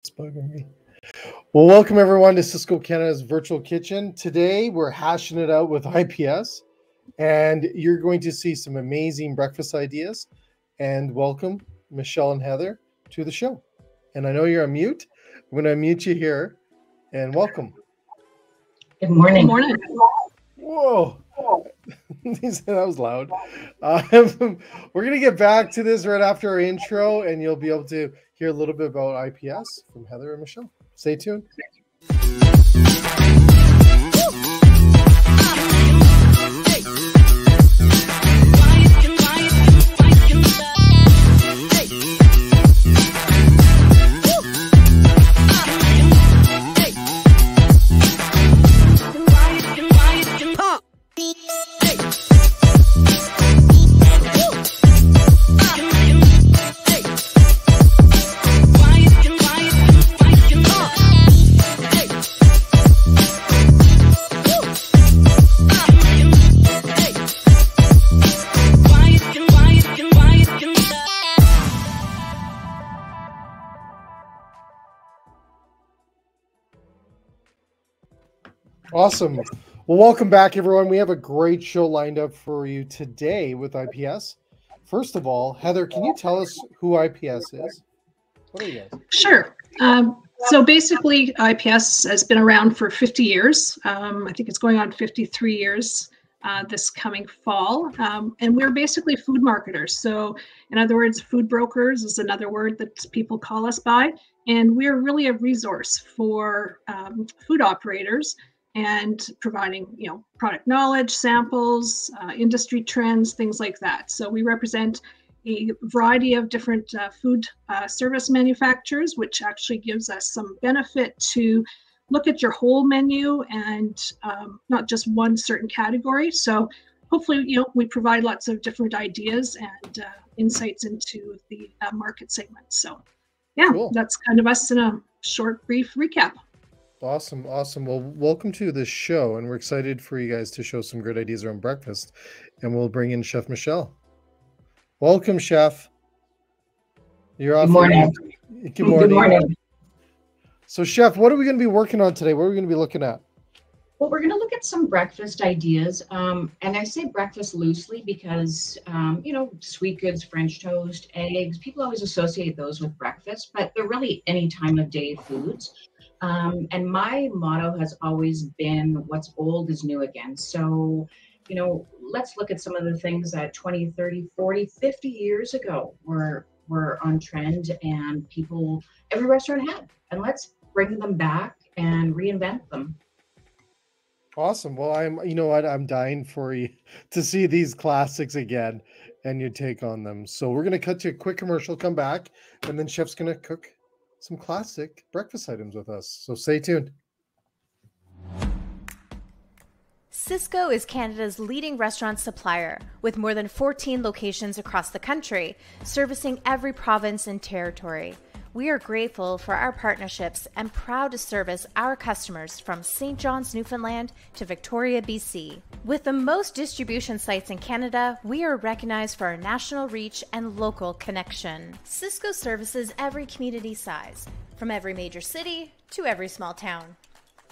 It's bugging me. Well, welcome everyone to Cisco Canada's Virtual Kitchen. Today we're hashing it out with IPS, and you're going to see some amazing breakfast ideas. And welcome Michelle and Heather to the show. And I know you're on mute. I'm going to unmute you here, and welcome. Good morning. Good morning. Whoa. That was loud. We're going to get back to this right after our intro, and you'll be able to hear a little bit about IPS from Heather and Michelle. Stay tuned. Awesome. Well, welcome back, everyone. We have a great show lined up for you today with IPS. First of all, Heather, can you tell us who IPS is? What are you guys? Sure. So basically, IPS has been around for 50 years. I think it's going on 53 years this coming fall. And we're basically food marketers. So in other words, food brokers is another word that people call us by. And we're really a resource for food operators and providing, product knowledge, samples, industry trends, things like that. So we represent a variety of different food service manufacturers, which actually gives us some benefit to look at your whole menu and not just one certain category. So hopefully, we provide lots of different ideas and insights into the market segment. So yeah, cool. That's kind of us in a short, brief recap. Awesome. Well, welcome to the show, and we're excited for you guys to show some great ideas around breakfast. And we'll bring in Chef Michelle. Welcome, Chef. You're off. Good morning. Good morning. Good morning. So, Chef, what are we going to be working on today? What are we going to be looking at? Well, we're going to look at some breakfast ideas. And I say breakfast loosely because, sweet goods, French toast, eggs, people always associate those with breakfast, but they're really any time of day foods. And my motto has always been what's old is new again. So, let's look at some of the things that 20, 30, 40, 50 years ago were on trend and every restaurant had. And let's bring them back and reinvent them. Awesome. Well, I'm dying for you to see these classics again and your take on them. So we're going to cut to a quick commercial, come back, and then Chef's going to cook some classic breakfast items with us. So stay tuned. Cisco is Canada's leading restaurant supplier with more than 14 locations across the country, servicing every province and territory. We are grateful for our partnerships and proud to service our customers from St. John's, Newfoundland to Victoria, BC. With the most distribution sites in Canada, we are recognized for our national reach and local connection. Cisco services every community size, from every major city to every small town.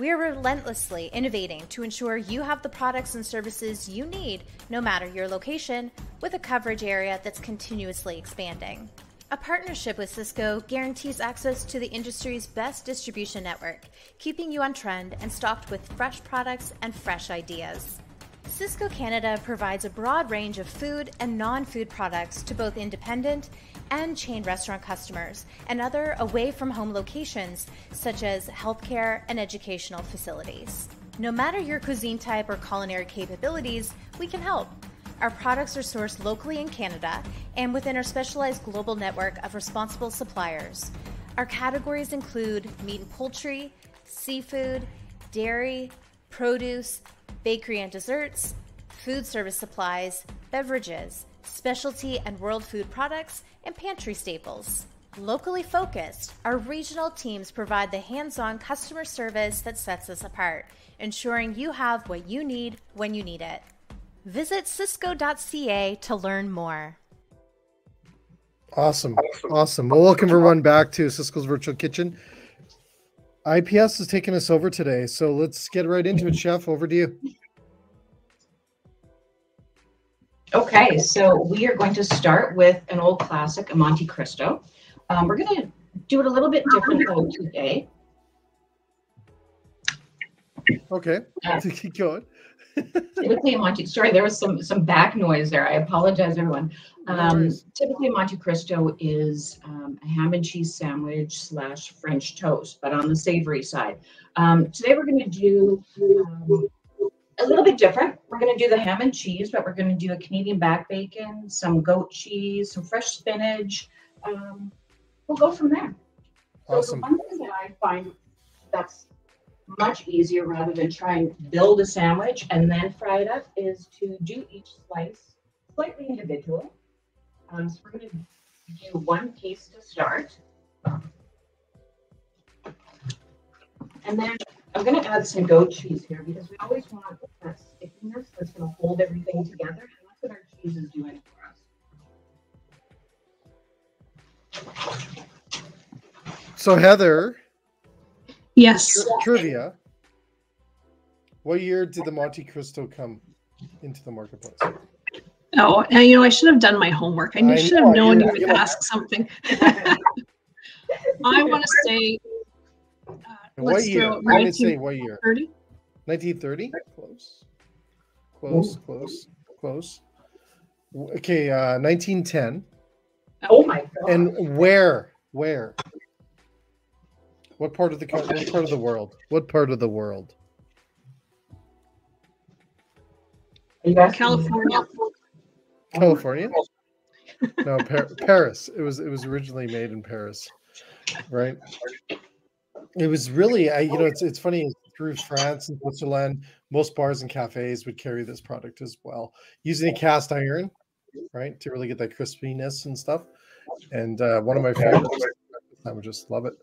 We are relentlessly innovating to ensure you have the products and services you need, no matter your location, with a coverage area that's continuously expanding. A partnership with Cisco guarantees access to the industry's best distribution network, keeping you on trend and stocked with fresh products and fresh ideas. Cisco Canada provides a broad range of food and non-food products to both independent and chain restaurant customers and other away-from-home locations, such as healthcare and educational facilities. No matter your cuisine type or culinary capabilities, we can help. Our products are sourced locally in Canada and within our specialized global network of responsible suppliers. Our categories include meat and poultry, seafood, dairy, produce, bakery and desserts, food service supplies, beverages, specialty and world food products, and pantry staples. Locally focused, our regional teams provide the hands-on customer service that sets us apart, ensuring you have what you need when you need it. Visit cisco.ca to learn more. Awesome. Well, welcome everyone back to Cisco's Virtual Kitchen. IPS is taking us over today, so let's get right into it, Chef. Over to you. Okay, so we are going to start with an old classic, a Monte Cristo. We're going to do it a little bit different though today. Okay, keep going. Typically a Monte, sorry, there was some back noise there. I apologize, everyone. Typically a Monte Cristo is a ham and cheese sandwich / French toast, but on the savory side. Today we're going to do a little bit different. We're going to do the ham and cheese, but we're going to do a Canadian back bacon, some goat cheese, some fresh spinach. We'll go from there. Awesome. So the one thing that I find that's much easier rather than try and build a sandwich and then fry it up is to do each slice slightly individual. So we're going to do one piece to start. And then I'm going to add some goat cheese here because we always want that stickiness that's going to hold everything together. And that's what our cheese is doing for us. So Heather. Yes. Trivia. What year did the Monte Cristo come into the marketplace? Oh, and I should have done my homework. I should have known you would ask something. I want to say, what year? I'm going to say what year? 1930? Close. Okay, 1910. Oh my God. And where? What part of the country? What part of the world? What part of the world? California. California? No, Paris. It was originally made in Paris, right? It was really, it's funny. Through France and Switzerland, most bars and cafes would carry this product as well, using a cast iron, right, to really get that crispiness and stuff. And one of my favorites. I would just love it.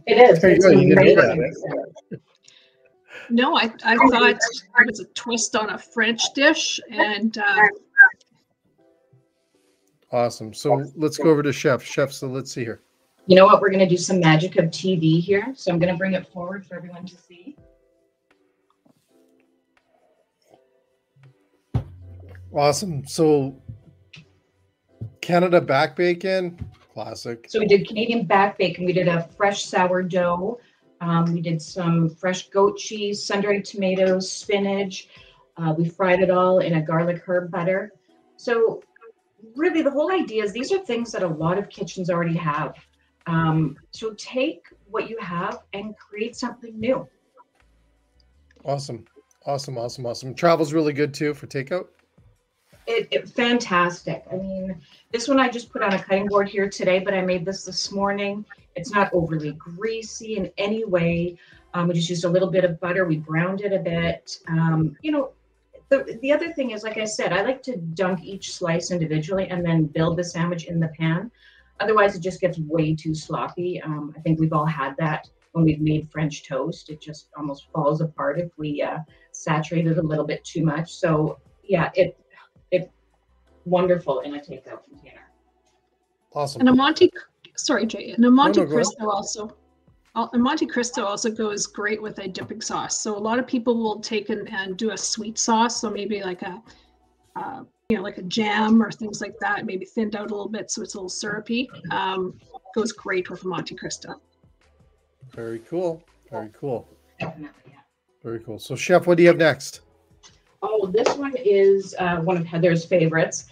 It is. There you go. You didn't know that. No, I thought it was a twist on a French dish, and awesome. So let's go over to Chef. So let's see here. You know what? We're going to do some magic of TV here. So I'm going to bring it forward for everyone to see. Awesome. So Canada back bacon, classic. So we did Canadian back bacon. We did a fresh sourdough. We did some fresh goat cheese, sun-dried tomatoes, spinach. We fried it all in a garlic herb butter. So really the whole idea is these are things that a lot of kitchens already have. So take what you have and create something new. Awesome. Travel's really good too for takeout. It fantastic. I mean, this one I just put on a cutting board here today, but I made this morning. It's not overly greasy in any way. We just used a little bit of butter. We browned it a bit. The other thing is, like I said, I like to dunk each slice individually and then build the sandwich in the pan. Otherwise, it just gets way too sloppy. I think we've all had that when we've made French toast. It just almost falls apart if we saturate it a little bit too much. So yeah, it's wonderful in a takeout container. Awesome. And a Monte Cristo also. A Monte Cristo also goes great with a dipping sauce. So a lot of people will take and do a sweet sauce. So maybe like a like a jam or things like that, maybe thinned out a little bit so it's a little syrupy. Goes great with a Monte Cristo. Very cool. Definitely, yeah. Very cool. So Chef, what do you have next? Oh, this one is one of Heather's favorites.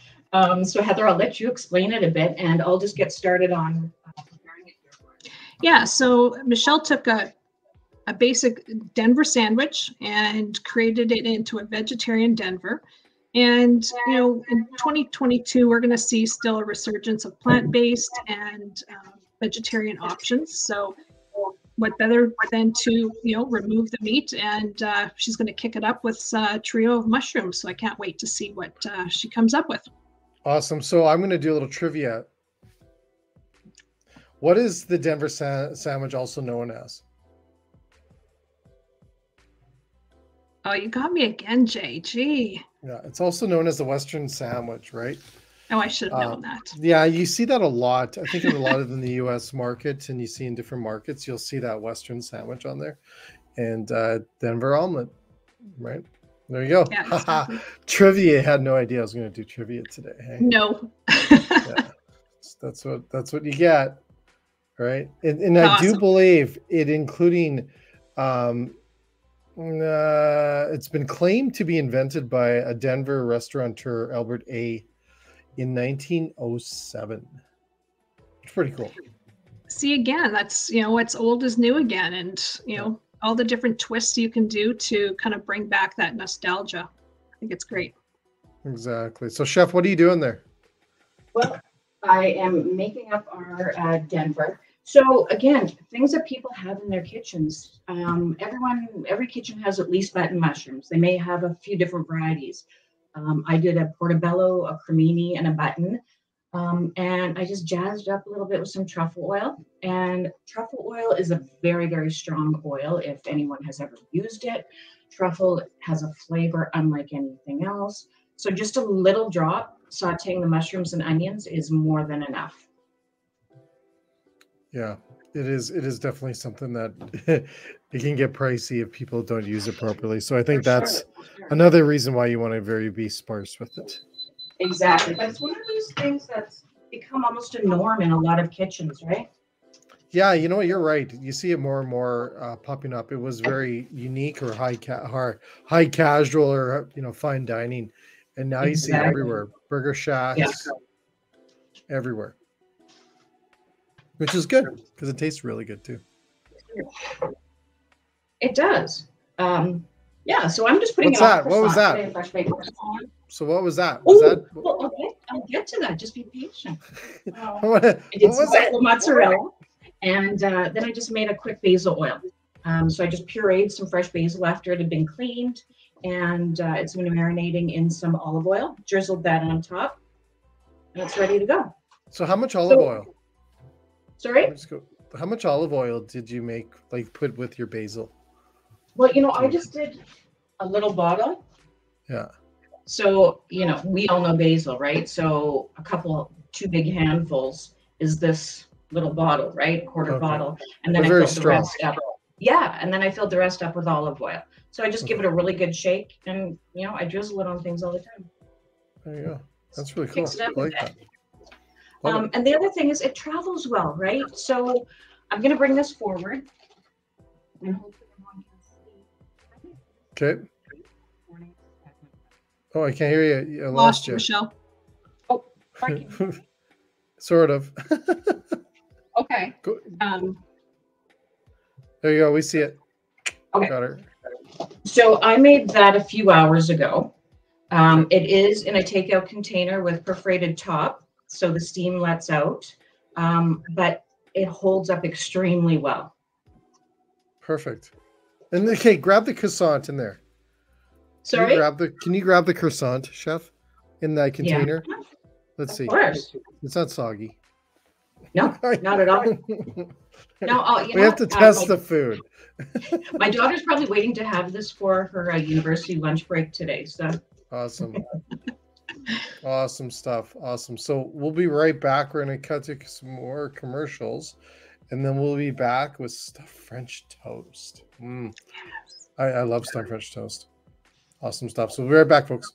So Heather, I'll let you explain it a bit and I'll just get started on preparing it here for you. Yeah, so Michelle took a basic Denver sandwich and created it into a vegetarian Denver. And, in 2022, we're going to see still a resurgence of plant-based and vegetarian options. So what better than to, remove the meat, and she's going to kick it up with a trio of mushrooms. So I can't wait to see what she comes up with. Awesome. So I'm going to do a little trivia. What is the Denver sandwich also known as? Oh, you got me again, Jay. Gee. Yeah, it's also known as the Western sandwich, right? Oh, I should have known that. Yeah, you see that a lot. I think in a lot of in the U.S. market, and you see in different markets, you'll see that Western sandwich on there, and Denver omelet, right? There you go. Yeah, exactly. Trivia. Had no idea I was going to do trivia today. Hey? No. Yeah. That's what you get, right? And I do believe it, including, it's been claimed to be invented by a Denver restaurateur, Albert A., in 1907. It's pretty cool. See, again, that's, what's old is new again, and all the different twists you can do to kind of bring back that nostalgia. I think it's great. Exactly. So, Chef, what are you doing there? Well, I am making up our Denver. So again, things that people have in their kitchens. Every kitchen has at least button mushrooms. They may have a few different varieties. I did a portobello, a cremini, and a button. And I just jazzed up a little bit with some truffle oil. And truffle oil is a very, very strong oil if anyone has ever used it. Truffle has a flavor unlike anything else. So just a little drop, sauteing the mushrooms and onions is more than enough. Yeah, it is definitely something that it can get pricey if people don't use it properly. So I think that's another reason why you want to be sparse with it. Exactly. But it's one of those things that's become almost a norm in a lot of kitchens, right? Yeah, you're right. You see it more and more popping up. It was very unique or high casual or fine dining, and now you see it everywhere. Burger shacks, everywhere, which is good because it tastes really good too. It does. Yeah. So I'm just putting What's that? What was that? So what was that? Well, okay. I'll get to that. Just be patient. I did some mozzarella, and then I just made a quick basil oil. So I just pureed some fresh basil after it had been cleaned, and it's been marinating in some olive oil. Drizzled that on top, and it's ready to go. So how much olive oil? Sorry? How much olive oil did you put with your basil? Well, I just did a little bottle. Yeah. So, we all know basil, right? So two big handfuls is this little bottle, right? Quarter bottle. And then I filled the rest up. Yeah. And then I filled the rest up with olive oil. So I just give it a really good shake, and, I drizzle it on things all the time. There you go. That's really cool. I like that. And the other thing is it travels well, right? So I'm going to bring this forward. And hopefully everyone can see. Okay. Oh, I can't hear you. I lost you, Michelle. Oh, sort of. Okay. There you go. We see it. Okay. Got her. So I made that a few hours ago. It is in a takeout container with perforated top, so the steam lets out, but it holds up extremely well. Perfect. And okay, grab the croissant in there. Sorry? Can you grab the croissant, Chef, in that container? Yeah. Let's see. Of course. It's not soggy. No, not at all. No, we have to test the food. My daughter's probably waiting to have this for her university lunch break today. So awesome. Awesome stuff. Awesome. So we'll be right back. We're going to cut to some more commercials, and then we'll be back with stuffed French toast. Yes. I love stuffed French toast. Awesome stuff. So we'll be right back, folks.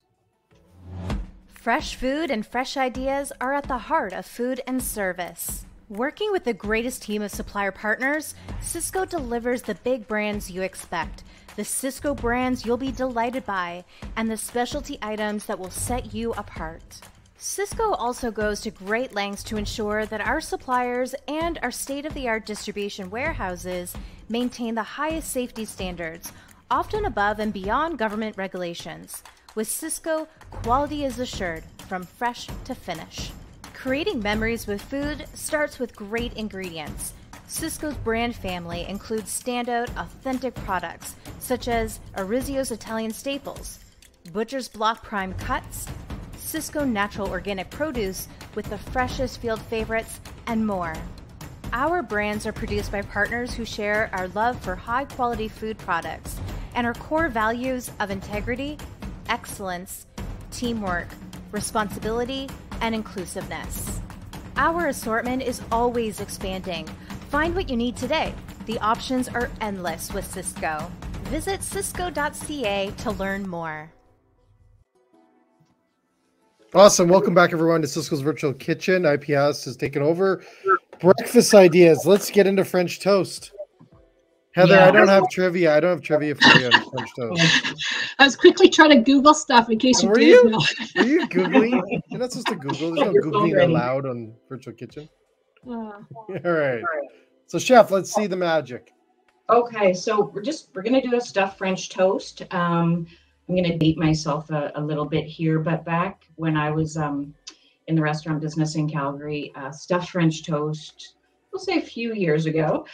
Fresh food and fresh ideas are at the heart of food and service. Working with the greatest team of supplier partners, Sysco delivers the big brands you expect, the Sysco brands you'll be delighted by, and the specialty items that will set you apart. Sysco also goes to great lengths to ensure that our suppliers and our state-of-the-art distribution warehouses maintain the highest safety standards, often above and beyond government regulations. With Sysco, quality is assured from fresh to finish. Creating memories with food starts with great ingredients. Sysco's brand family includes standout, authentic products such as Orizio's Italian staples, Butcher's Block Prime cuts, Sysco natural organic produce with the freshest field favorites, and more. Our brands are produced by partners who share our love for high-quality food products and our core values of integrity, excellence, teamwork, responsibility, and inclusiveness. Our assortment is always expanding. Find what you need today. The options are endless with Sysco. Visit sysco.ca to learn more. Awesome. Welcome back, everyone, to Sysco's Virtual Kitchen. IPS has taken over. Breakfast ideas. Let's get into French toast. Heather, yeah. I don't have trivia. I don't have trivia for you on French toast. I was quickly trying to Google stuff in case you Were did. You? Were you Googling? You're not supposed to Google. There's no Googling allowed on Virtual Kitchen. All right. So, Chef, let's see the magic. Okay, so we're gonna do a stuffed French toast. I'm gonna date myself a little bit here, but back when I was in the restaurant business in Calgary, stuffed French toast, we'll say a few years ago,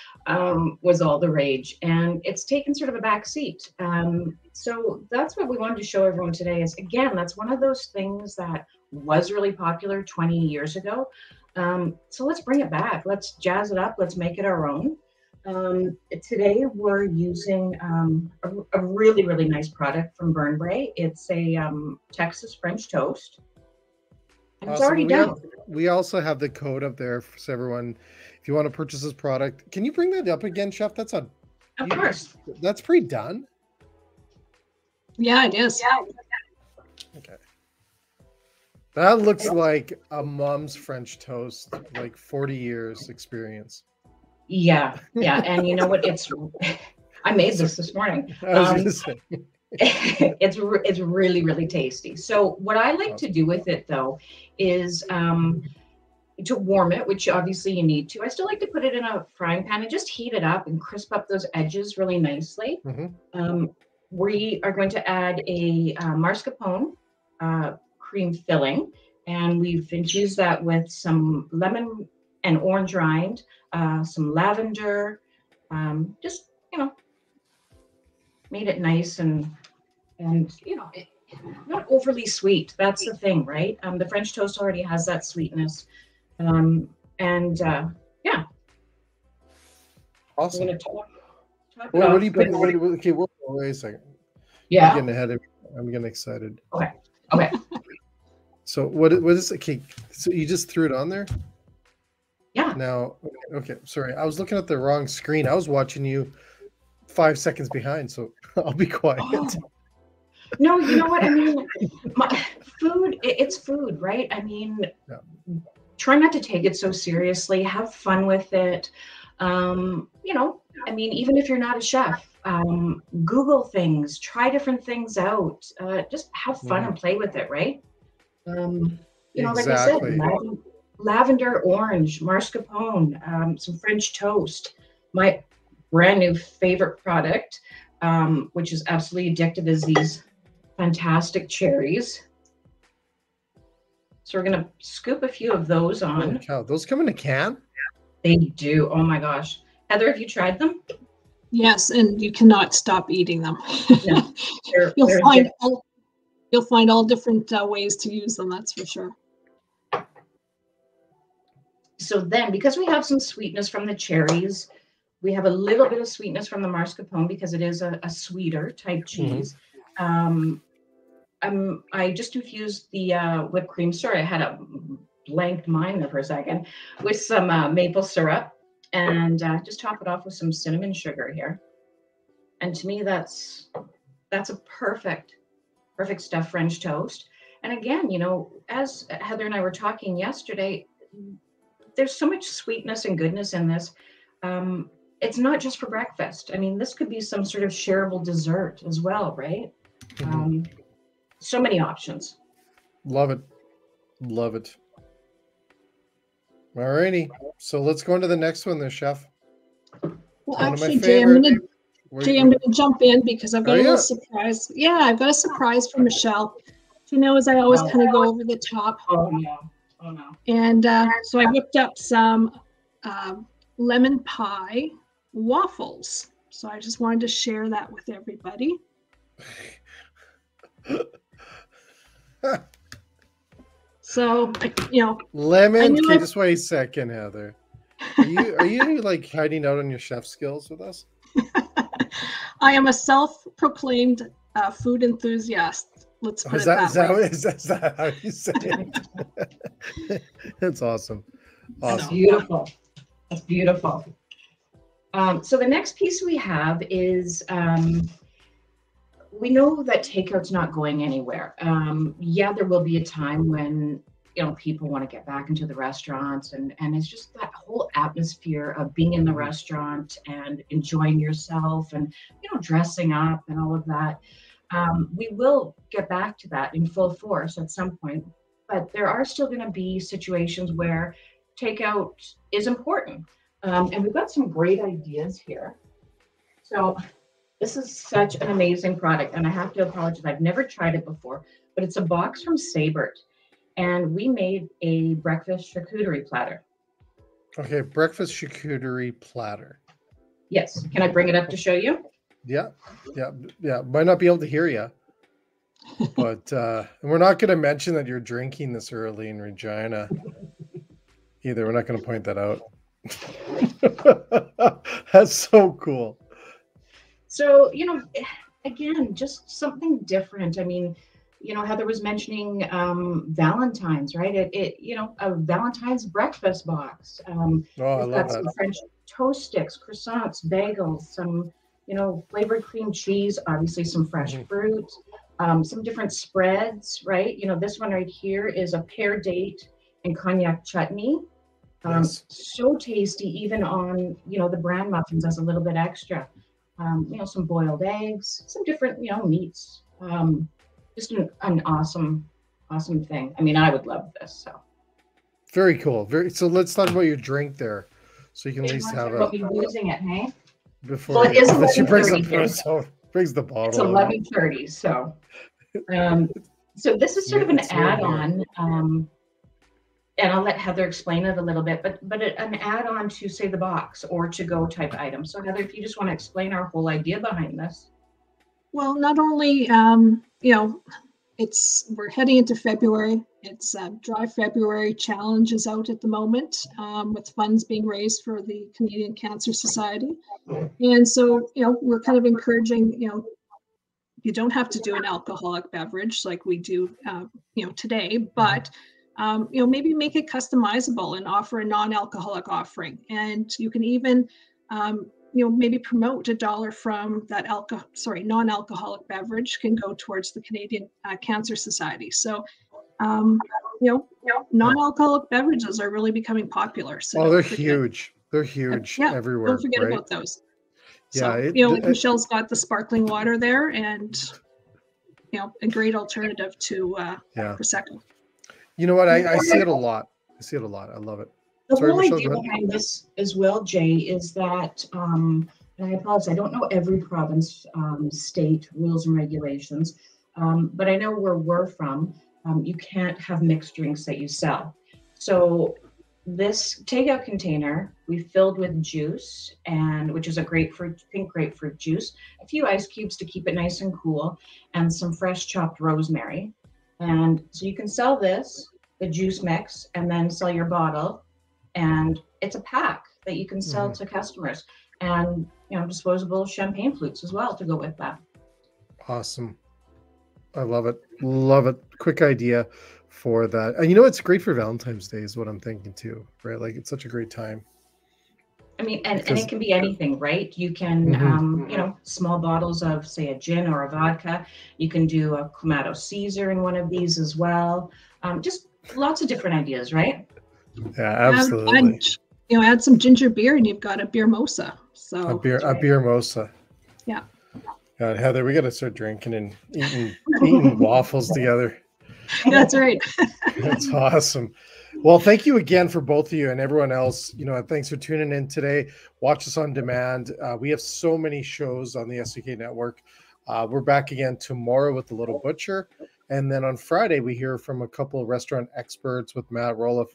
was all the rage, and it's taken sort of a back seat. So that's what we wanted to show everyone today is, again, that's one of those things that was really popular 20 years ago. So let's bring it back. Let's jazz it up. Let's make it our own. Today we're using a really, really nice product from Burnbrae. It's a Texas French toast. And it's already done. We also have the code up there for everyone. If you want to purchase this product, can you bring that up again, Chef? That's on. Of course. That's pre-done. Yeah, it is. Yeah. Okay. That looks like a mom's French toast, like 40 years experience. Yeah, yeah, and you know what? I made this morning. It's really, really tasty. So what I like to do with it though is to warm it, which obviously you need to. I still like to put it in a frying pan and just heat it up and crisp up those edges really nicely. We are going to add a mascarpone cream filling, and we've infused that with some lemon and orange rind, some lavender, just, you know, made it nice and you know, not overly sweet. That's the thing, right? The French toast already has that sweetness. Yeah. Awesome. I'm gonna top what do you put? Okay, wait a second. Yeah. I'm getting ahead of me. I'm getting excited. Okay. So what is it? Okay, so you just threw it on there? Yeah. Now, okay, sorry. I was looking at the wrong screen. I was watching you 5 seconds behind, so I'll be quiet. Oh. No, you know what? I mean, food, it's food, right? I mean, try not to take it so seriously. Have fun with it. You know, I mean, even if you're not a chef, Google things, try different things out. Just have fun and play with it, right? You know, like I said, lavender, orange, mascarpone, some French toast. My brand new favorite product, which is absolutely addictive, is these fantastic cherries. So we're gonna scoop a few of those on. Holy cow, those come in a can? They do. Oh my gosh. Heather, have you tried them? Yes, and you cannot stop eating them. Yeah. You'll find all different ways to use them, that's for sure. So then, because we have some sweetness from the cherries, we have a little bit of sweetness from the mascarpone because it is a sweeter type cheese. I just infused the whipped cream. Sorry, I had a blanked mind there for a second, with some maple syrup, and just top it off with some cinnamon sugar here. And to me, that's a perfect stuffed French toast. And again, you know, as Heather and I were talking yesterday, there's so much sweetness and goodness in this. It's not just for breakfast. I mean, this could be some sort of shareable dessert as well, right? So many options. Love it. Love it. All righty. So let's go into the next one there, Chef. Well, actually, Jay, I'm going to jump in because I've got a little surprise. Yeah, I've got a surprise for Michelle. She knows I always kind of go over the top. Oh, no. Oh, no. And so I whipped up some lemon pie waffles. So I just wanted to share that with everybody. So, you know, lemon. Okay, just wait a second, Heather. Are you like hiding out on your chef skills with us? I am a self-proclaimed food enthusiast. Let's put it that way. Is that how you say it? That's awesome. That's Awesome. beautiful. That's beautiful. So the next piece we have is we know that takeout's not going anywhere. Yeah, there will be a time when people want to get back into the restaurants, and it's just that whole atmosphere of being in the restaurant and enjoying yourself and dressing up and all of that. We will get back to that in full force at some point, but there are still going to be situations where takeout is important. And we've got some great ideas here. So this is such an amazing product, and I have to apologize. I've never tried it before, but it's a box from Sabert, and we made a breakfast charcuterie platter. Okay, breakfast charcuterie platter. Yes. Can I bring it up to show you? Yeah. Might not be able to hear you, but we're not going to mention that you're drinking this early in Regina either. We're not going to point that out. That's so cool. So, again, just something different. I mean, Heather was mentioning Valentine's, right? A Valentine's breakfast box. I love that. Some French toast sticks, croissants, bagels, some, flavored cream cheese, obviously some fresh fruit, some different spreads, right? This one right here is a pear date and cognac chutney. Yes. So tasty, even on, the bran muffins as a little bit extra. Some boiled eggs, some different, meats. Just an awesome thing. I mean, I would love this. So very cool. So let's talk about your drink there, so you can at least have a. Using it, hey. Before it is she brings the bottle. It's 11:30. So, so this is sort of an add-on. And I'll let Heather explain it a little bit, but an add-on to, say, the box or to-go type item. So Heather, if you just want to explain our whole idea behind this. Well, not only, we're heading into February. It's Dry February challenge is out at the moment, with funds being raised for the Canadian Cancer Society. And so, we're kind of encouraging, you don't have to do an alcoholic beverage like we do, today, but maybe make it customizable and offer a non-alcoholic offering. And you can even, maybe promote $1 from that non-alcoholic beverage can go towards the Canadian Cancer Society. So, non-alcoholic beverages are really becoming popular. So they're huge. They're huge everywhere. Don't forget about those. So, Michelle's got the sparkling water there, and a great alternative to Prosecco. You know what? I see it a lot. I love it. The whole idea behind this as well, Jay, is that, and I apologize, I don't know every province, state rules and regulations, but I know where we're from, you can't have mixed drinks that you sell. So this takeout container we filled with juice, which is a pink grapefruit juice, a few ice cubes to keep it nice and cool, and some fresh chopped rosemary. And so you can sell this, the juice mix, and then sell your bottle. And it's a pack that you can sell to customers, and disposable champagne flutes as well to go with that. Awesome. I love it. Love it. Quick idea for that. And it's great for Valentine's Day is what I'm thinking too, right? Like it's such a great time. I mean, and it can be anything, right? You can, small bottles of, say, a gin or a vodka. You can do a Clamato Caesar in one of these as well. Just lots of different ideas, right? Yeah, absolutely. Add some ginger beer and you've got a beer mosa. So a beer mosa. Yeah. God, Heather, we got to start drinking and eating waffles together. That's right. That's awesome. Well, thank you again for both of you and everyone else. Thanks for tuning in today. Watch us on demand. We have so many shows on the SVK Network. We're back again tomorrow with The Little Butcher. And then on Friday, we hear from a couple of restaurant experts with Matt Roloff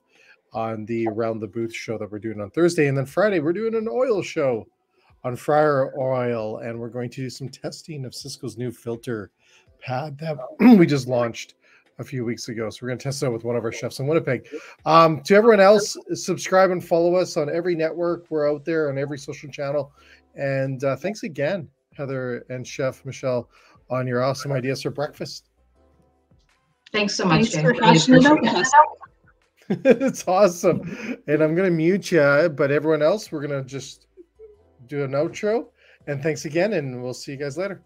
on the Around the Booth show that we're doing on Thursday. And then Friday, we're doing an oil show on Fryer Oil. And we're going to do some testing of Cisco's new filter pad that we just launched a few weeks ago. So we're going to test it out with one of our chefs in Winnipeg. To everyone else, subscribe and follow us on every network. We're out there on every social channel. And thanks again, Heather and Chef Michelle, on your awesome ideas for breakfast. Thanks so much. Thanks for hashing it out with us. It's awesome. And I'm going to mute you, but everyone else, we're going to just do an outro. And thanks again, and we'll see you guys later.